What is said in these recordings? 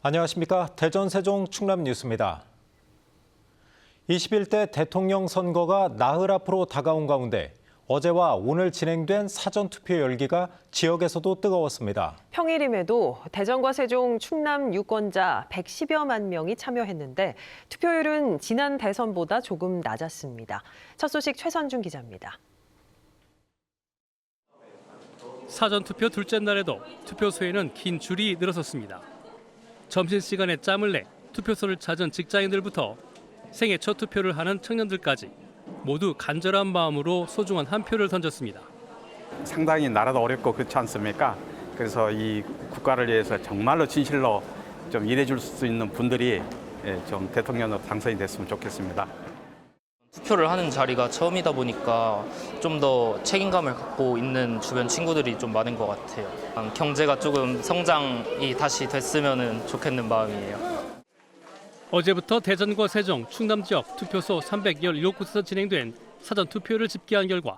안녕하십니까. 대전, 세종, 충남 뉴스입니다. 21대 대통령 선거가 나흘 앞으로 다가온 가운데 어제와 오늘 진행된 사전투표 열기가 지역에서도 뜨거웠습니다. 평일임에도 대전과 세종, 충남 유권자 110여만 명이 참여했는데 투표율은 지난 대선보다 조금 낮았습니다. 첫 소식 최선준 기자입니다. 사전투표 둘째 날에도 투표소에는 긴 줄이 늘어섰습니다. 점심시간에 짬을 내 투표소를 찾은 직장인들부터 생애 첫 투표를 하는 청년들까지 모두 간절한 마음으로 소중한 한 표를 던졌습니다. 상당히 나라도 어렵고 그렇지 않습니까? 그래서 이 국가를 위해서 정말로 진실로 좀 일해줄 수 있는 분들이 좀 대통령으로 당선이 됐으면 좋겠습니다. 투표를 하는 자리가 처음이다 보니까 좀 더 책임감을 갖고 있는 주변 친구들이 좀 많은 것 같아요. 경제가 조금 성장이 다시 됐으면 좋겠는 마음이에요. 어제부터 대전과 세종, 충남 지역 투표소 317곳에서 진행된 사전 투표를 집계한 결과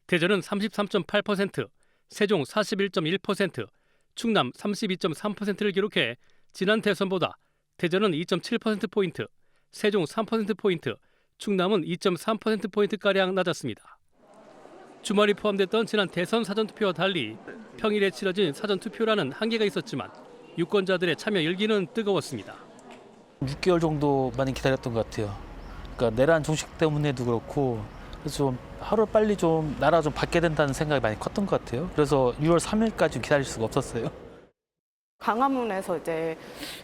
대전은 33.8%, 세종 41.1%, 충남 32.3%를 기록해 지난 대선보다 대전은 2.7%포인트, 세종 3%포인트, 충남은 2.3%포인트가량 낮았습니다. 주말이 포함됐던 지난 대선 사전투표와 달리 평일에 치러진 사전투표라는 한계가 있었지만 유권자들의 참여 열기는 뜨거웠습니다. 6개월 정도 많이 기다렸던 것 같아요. 그러니까 내란 종식 때문에도 그렇고 그래서 좀 하루 빨리 좀 나라가 좀 바뀌어야 된다는 생각이 많이 컸던 것 같아요. 그래서 6월 3일까지 기다릴 수가 없었어요. 광화문에서 이제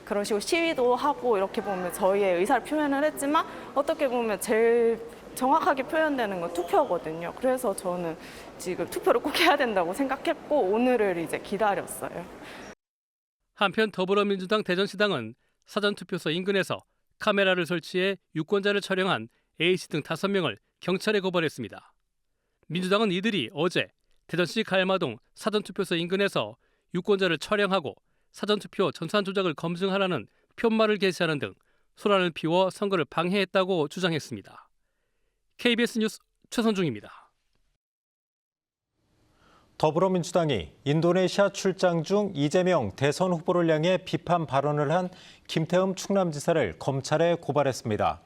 그런 식으로 시위도 하고 이렇게 보면 저희의 의사를 표현을 했지만 어떻게 보면 제일 정확하게 표현되는 건 투표거든요. 그래서 저는 지금 투표를 꼭 해야 된다고 생각했고 오늘을 이제 기다렸어요. 한편 더불어민주당 대전시당은 사전투표소 인근에서 카메라를 설치해 유권자를 촬영한 A씨 등 5명을 경찰에 고발했습니다. 민주당은 이들이 어제 대전시 가야마동 사전투표소 인근에서 유권자를 촬영하고 사전투표 전산 조작을 검증하라는 표말을 게시하는 등 소란을 피워 선거를 방해했다고 주장했습니다. KBS 뉴스 최선중입니다. 더불어민주당이 인도네시아 출장 중 이재명 대선 후보를 향해 비판 발언을 한 김태흠 충남지사를 검찰에 고발했습니다.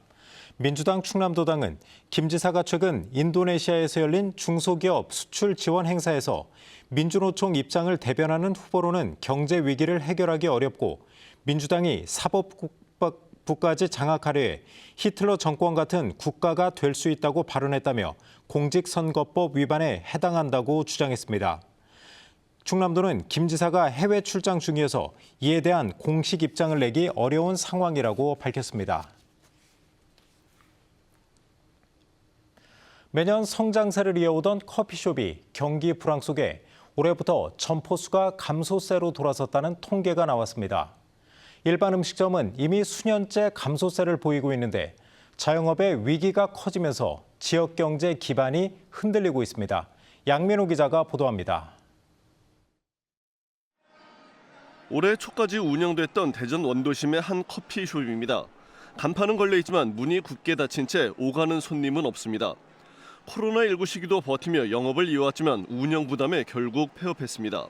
민주당 충남도당은 김 지사가 최근 인도네시아에서 열린 중소기업 수출 지원 행사에서 민주노총 입장을 대변하는 후보로는 경제 위기를 해결하기 어렵고 민주당이 사법부까지 장악하려 해 히틀러 정권 같은 국가가 될 수 있다고 발언했다며 공직선거법 위반에 해당한다고 주장했습니다. 충남도는 김 지사가 해외 출장 중이어서 이에 대한 공식 입장을 내기 어려운 상황이라고 밝혔습니다. 매년 성장세를 이어오던 커피숍이 경기 불황 속에 올해부터 점포수가 감소세로 돌아섰다는 통계가 나왔습니다. 일반 음식점은 이미 수년째 감소세를 보이고 있는데 자영업의 위기가 커지면서 지역 경제 기반이 흔들리고 있습니다. 양민호 기자가 보도합니다. 올해 초까지 운영됐던 대전 원도심의 한 커피숍입니다. 간판은 걸려있지만 문이 굳게 닫힌 채 오가는 손님은 없습니다. 코로나19 시기도 버티며 영업을 이어왔지만 운영 부담에 결국 폐업했습니다.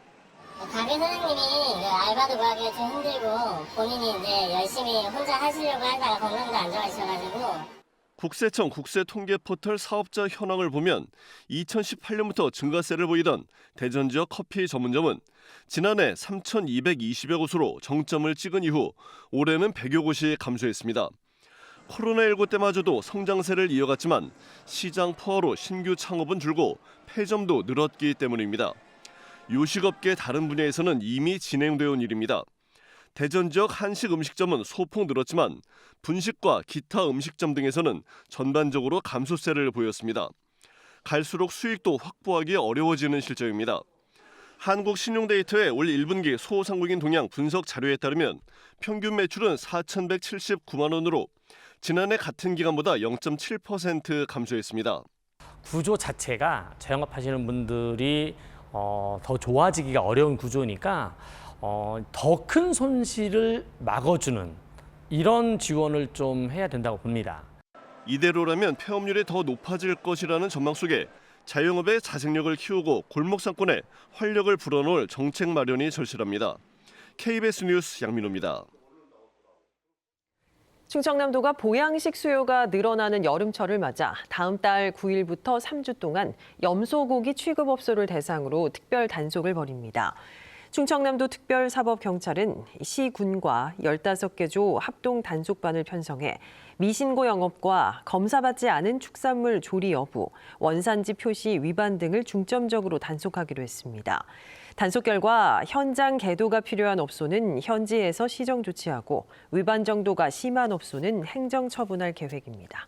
가게 사장님이 알바도 구하기가 좀 힘들고 본인이 이제 열심히 혼자 하시려고 하다가 건강도 안 좋아지셔가지고. 국세청 국세통계포털 사업자 현황을 보면 2018년부터 증가세를 보이던 대전 지역 커피 전문점은 지난해 3,220여 곳으로 정점을 찍은 이후 올해는 100여 곳이 감소했습니다. 코로나19 때마저도 성장세를 이어갔지만 시장 포화로 신규 창업은 줄고 폐점도 늘었기 때문입니다. 요식업계 다른 분야에서는 이미 진행되어 온 일입니다. 대전 지역 한식 음식점은 소폭 늘었지만 분식과 기타 음식점 등에서는 전반적으로 감소세를 보였습니다. 갈수록 수익도 확보하기 어려워지는 실정입니다. 한국신용데이터의 올 1분기 소상공인 동향 분석 자료에 따르면 평균 매출은 4,179만 원으로 지난해 같은 기간보다 0.7% 감소했습니다. 구조 자체가 자영업하시는 분들이 더 좋아지기가 어려운 구조니까 더 큰 손실을 막아주는 이런 지원을 좀 해야 된다고 봅니다. 이대로라면 폐업률이 더 높아질 것이라는 전망 속에 자영업의 자생력을 키우고 골목 상권에 활력을 불어넣을 정책 마련이 절실합니다. KBS 뉴스 양민호입니다. 충청남도가 보양식 수요가 늘어나는 여름철을 맞아 다음 달 9일부터 3주 동안 염소고기 취급업소를 대상으로 특별 단속을 벌입니다. 충청남도 특별사법경찰은 시군과 15개 조 합동 단속반을 편성해 미신고 영업과 검사받지 않은 축산물 조리 여부, 원산지 표시 위반 등을 중점적으로 단속하기로 했습니다. 단속 결과 현장 계도가 필요한 업소는 현지에서 시정 조치하고 위반 정도가 심한 업소는 행정 처분할 계획입니다.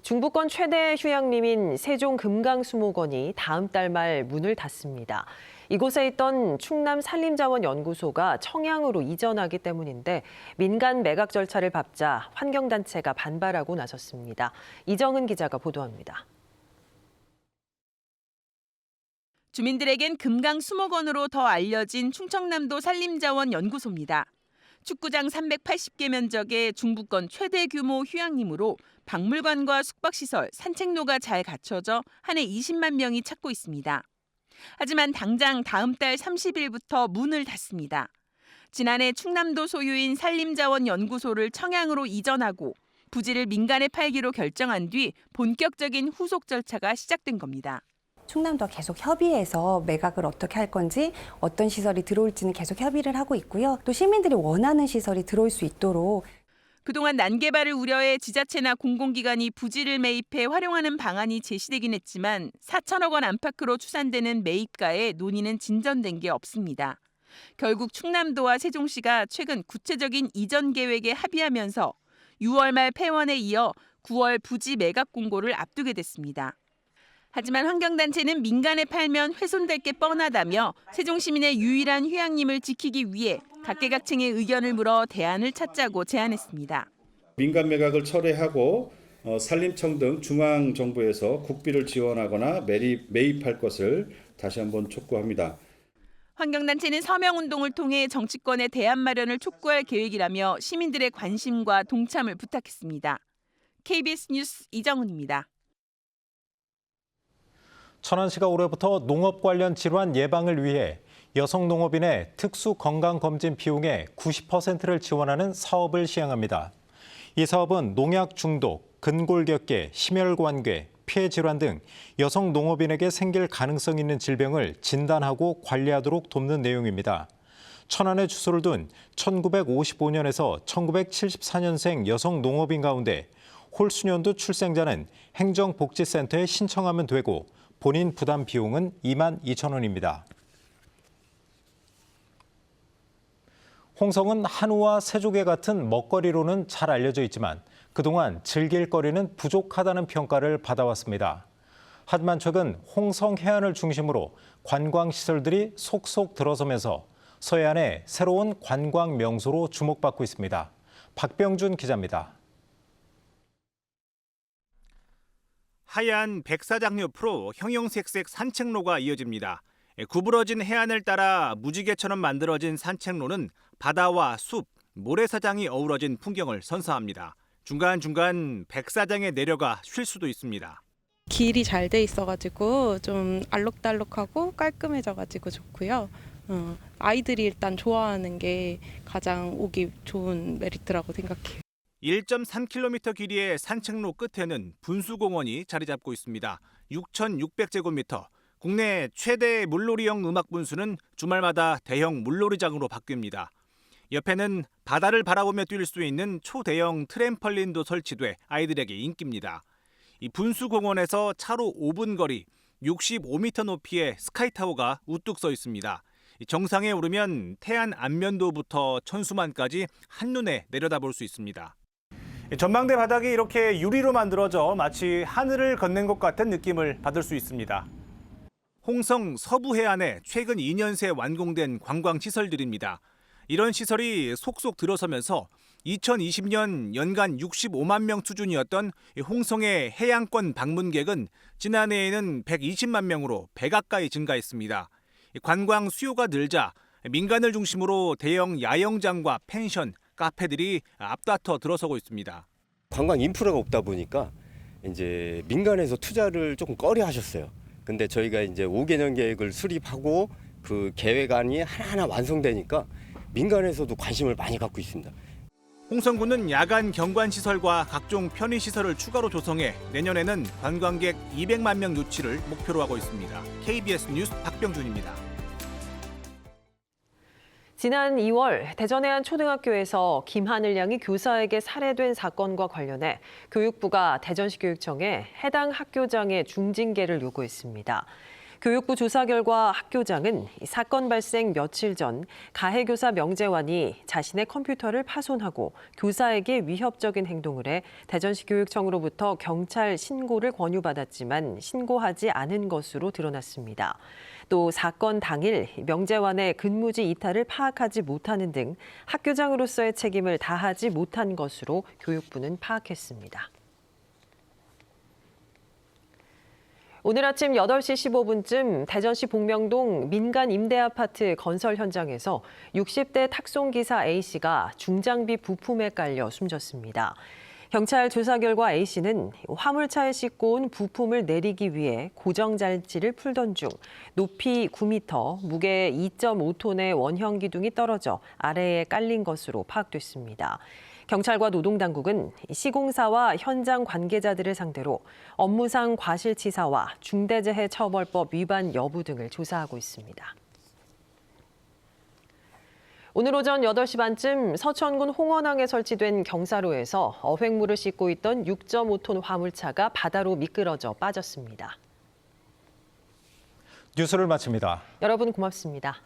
중부권 최대 휴양림인 세종 금강수목원이 다음 달 말 문을 닫습니다. 이곳에 있던 충남 산림자원연구소가 청양으로 이전하기 때문인데 민간 매각 절차를 밟자 환경단체가 반발하고 나섰습니다. 이정은 기자가 보도합니다. 주민들에겐 금강수목원으로 더 알려진 충청남도 산림자원연구소입니다. 축구장 380개 면적의 중부권 최대 규모 휴양림으로 박물관과 숙박시설, 산책로가 잘 갖춰져 한 해 20만 명이 찾고 있습니다. 하지만 당장 다음 달 30일부터 문을 닫습니다. 지난해 충남도 소유인 산림자원연구소를 청양으로 이전하고 부지를 민간에 팔기로 결정한 뒤 본격적인 후속 절차가 시작된 겁니다. 충남도와 계속 협의해서 매각을 어떻게 할 건지 어떤 시설이 들어올지는 계속 협의를 하고 있고요. 또 시민들이 원하는 시설이 들어올 수 있도록 그동안 난개발을 우려해 지자체나 공공기관이 부지를 매입해 활용하는 방안이 제시되긴 했지만 4천억 원 안팎으로 추산되는 매입가에 논의는 진전된 게 없습니다. 결국 충남도와 세종시가 최근 구체적인 이전 계획에 합의하면서 6월 말 폐원에 이어 9월 부지 매각 공고를 앞두게 됐습니다. 하지만 환경단체는 민간에 팔면 훼손될 게 뻔하다며 세종시민의 유일한 휴양림을 지키기 위해 각계각층의 의견을 물어 대안을 찾자고 제안했습니다. 민간 매각을 철회하고 산림청 등 중앙정부에서 국비를 지원하거나 매입할 것을 다시 한번 촉구합니다. 환경단체는 서명운동을 통해 정치권의 대안 마련을 촉구할 계획이라며 시민들의 관심과 동참을 부탁했습니다. KBS 뉴스 이정은입니다. 천안시가 올해부터 농업 관련 질환 예방을 위해 여성 농업인의 특수 건강검진 비용의 90%를 지원하는 사업을 시행합니다. 이 사업은 농약 중독, 근골격계, 심혈관계, 폐질환 등 여성 농업인에게 생길 가능성 있는 질병을 진단하고 관리하도록 돕는 내용입니다. 천안에 주소를 둔 1955년에서 1974년생 여성 농업인 가운데 홀수년도 출생자는 행정복지센터에 신청하면 되고 본인 부담 비용은 22,000원입니다. 홍성은 한우와 새조개 같은 먹거리로는 잘 알려져 있지만 그동안 즐길 거리는 부족하다는 평가를 받아왔습니다. 하지만 최근 홍성 해안을 중심으로 관광시설들이 속속 들어서면서 서해안의 새로운 관광 명소로 주목받고 있습니다. 박병준 기자입니다. 하얀 백사장 옆으로 형형색색 산책로가 이어집니다. 구부러진 해안을 따라 무지개처럼 만들어진 산책로는 바다와 숲, 모래사장이 어우러진 풍경을 선사합니다. 중간중간 백사장에 내려가 쉴 수도 있습니다. 길이 잘 돼 있어가지고 좀 알록달록하고 깔끔해져가지고 좋고요. 아이들이 일단 좋아하는 게 가장 오기 좋은 메리트라고 생각해요. 1.3km 길이의 산책로 끝에는 분수공원이 자리 잡고 있습니다. 6,600제곱미터. 국내 최대 물놀이형 음악 분수는 주말마다 대형 물놀이장으로 바뀝니다. 옆에는 바다를 바라보며 뛸 수 있는 초대형 트램펄린도 설치돼 아이들에게 인기입니다. 이 분수공원에서 차로 5분 거리 65m 높이의 스카이타워가 우뚝 서 있습니다. 정상에 오르면 태안 안면도부터 천수만까지 한눈에 내려다볼 수 있습니다. 전망대 바닥이 이렇게 유리로 만들어져 마치 하늘을 건넨 것 같은 느낌을 받을 수 있습니다. 홍성 서부 해안에 최근 2년 새 완공된 관광시설들입니다. 이런 시설이 속속 들어서면서 2020년 연간 65만 명 수준이었던 홍성의 해양권 방문객은 지난해에는 120만 명으로 배 가까이 증가했습니다. 관광 수요가 늘자 민간을 중심으로 대형 야영장과 펜션, 카페들이 앞다퉈 들어서고 있습니다. 관광 인프라가 없다 보니까 이제 민간에서 투자를 조금 꺼려 하셨어요. 근데 저희가 이제 5개년 계획을 수립하고 그 계획안이 하나하나 완성되니까 민간에서도 관심을 많이 갖고 있습니다. 홍성군은 야간 경관 시설과 각종 편의 시설을 추가로 조성해 내년에는 관광객 200만 명 유치를 목표로 하고 있습니다. KBS 뉴스 박병준입니다. 지난 2월 대전의 한 초등학교에서 김하늘 양이 교사에게 살해된 사건과 관련해 교육부가 대전시 교육청에 해당 학교장의 중징계를 요구했습니다. 교육부 조사 결과 학교장은 사건 발생 며칠 전 가해교사 명재환이 자신의 컴퓨터를 파손하고 교사에게 위협적인 행동을 해 대전시 교육청으로부터 경찰 신고를 권유받았지만 신고하지 않은 것으로 드러났습니다. 또 사건 당일 명재환의 근무지 이탈을 파악하지 못하는 등 학교장으로서의 책임을 다하지 못한 것으로 교육부는 파악했습니다. 오늘 아침 8시 15분쯤 대전시 복명동 민간 임대아파트 건설 현장에서 60대 탁송기사 A씨가 중장비 부품에 깔려 숨졌습니다. 경찰 조사 결과 A씨는 화물차에 싣고 온 부품을 내리기 위해 고정잘지를 풀던 중 높이 9m, 무게 2.5톤의 원형 기둥이 떨어져 아래에 깔린 것으로 파악됐습니다. 경찰과 노동당국은 시공사와 현장 관계자들을 상대로 업무상 과실치사와 중대재해처벌법 위반 여부 등을 조사하고 있습니다. 오늘 오전 8시 반쯤 서천군 홍원항에 설치된 경사로에서 어획물을 싣고 있던 6.5톤 화물차가 바다로 미끄러져 빠졌습니다. 뉴스를 마칩니다. 여러분 고맙습니다.